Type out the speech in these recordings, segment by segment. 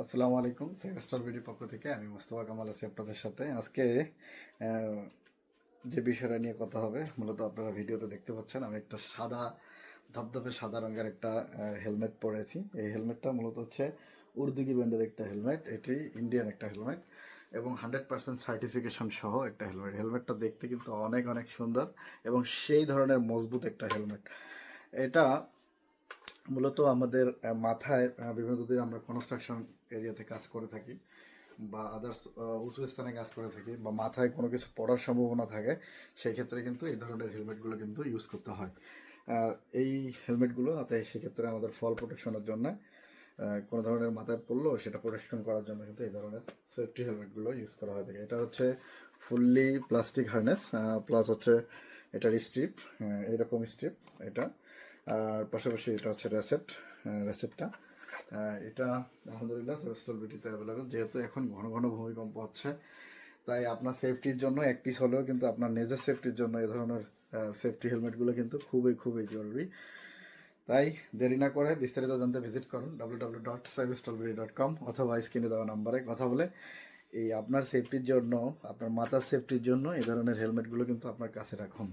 আসসালামু আলাইকুম, সেভেস্টার ভিডিও পক্ষ থেকে আমি মোস্তফা কামাল আছি আপনাদের সাথে। আজকে আহ, যে বিষয়টা নিয়ে কথা হবে, মূলত আপনারা ভিডিওতে দেখতে পাচ্ছেন আমি একটা সাদা ধবধবে সাদা রঙের একটা হেলমেট পরেছি। এই হেলমেটটা মূলত হচ্ছে উর্দুগি ব্র্যান্ডের একটা হেলমেট। এটি ইন্ডিয়ান একটা হেলমেট এবং 100% সার্টিফিকেশন সহ একটা হেলমেট। হেলমেটটা দেখতে কিন্তু অনেক অনেক সুন্দর এবং সেই ধরনের মজবুত একটা হেলমেট। এটা মূলত আমাদের মাথায় বিভিন্ন যদি আমরা কনস্ট্রাকশন এরিয়াতে কাজ করে থাকি বা আদার্স উঁচু স্থানে কাজ করে থাকি বা মাথায় কোনো কিছু পড়ার সম্ভাবনা থাকে, সেই ক্ষেত্রে কিন্তু এই ধরনের হেলমেটগুলো কিন্তু ইউজ করতে হয়। এই হেলমেটগুলো সেক্ষেত্রে আমাদের ফল প্রোটেকশনের জন্য কোনো ধরনের মাথায় পড়লেও সেটা প্রোটেকশন করার জন্য কিন্তু এই ধরনের সেফটি হেলমেটগুলো ইউজ করা হয়ে থাকে। এটা হচ্ছে ফুললি প্লাস্টিক হার্নেস, প্লাস হচ্ছে এটার স্ট্রিপ, এইরকম স্ট্রিপ এটা। আর পাশাপাশি এটা হচ্ছে রেসেপ্টটা। এটা আলহামদুলিল্লাহ সেভেস্টল বিটিতে অ্যাভেলেবেল। যেহেতু এখন ঘন ঘন ভূমিকম্প হচ্ছে, তাই আপনার সেফটির জন্য এক পিস হলেও কিন্তু আপনার নিজের সেফটির জন্য এই ধরনের সেফটি হেলমেটগুলো কিন্তু খুবই খুবই জরুরি। তাই দেরি না করে বিস্তারিত জানতে ভিজিট করুন www.savistolbiri.com অথবা স্ক্রিনে দেওয়া নাম্বারে কথা বলে এই আপনার সেফটির জন্য, আপনার মাথার সেফটির জন্য এই ধরনের হেলমেটগুলো কিন্তু আপনার কাছে রাখুন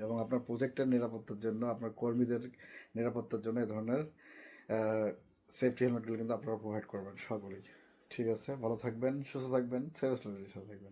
এবং আপনার প্রজেক্টের নিরাপত্তার জন্য, আপনার কর্মীদের নিরাপত্তার জন্য এই ধরনের সেফটি হেলমেটগুলো কিন্তু আপনারা প্রোভাইড করবেন সকলেই। ঠিক আছে, ভালো থাকবেন, সুস্থ থাকবেন, সেভ স্টোরির সাথে থাকবেন।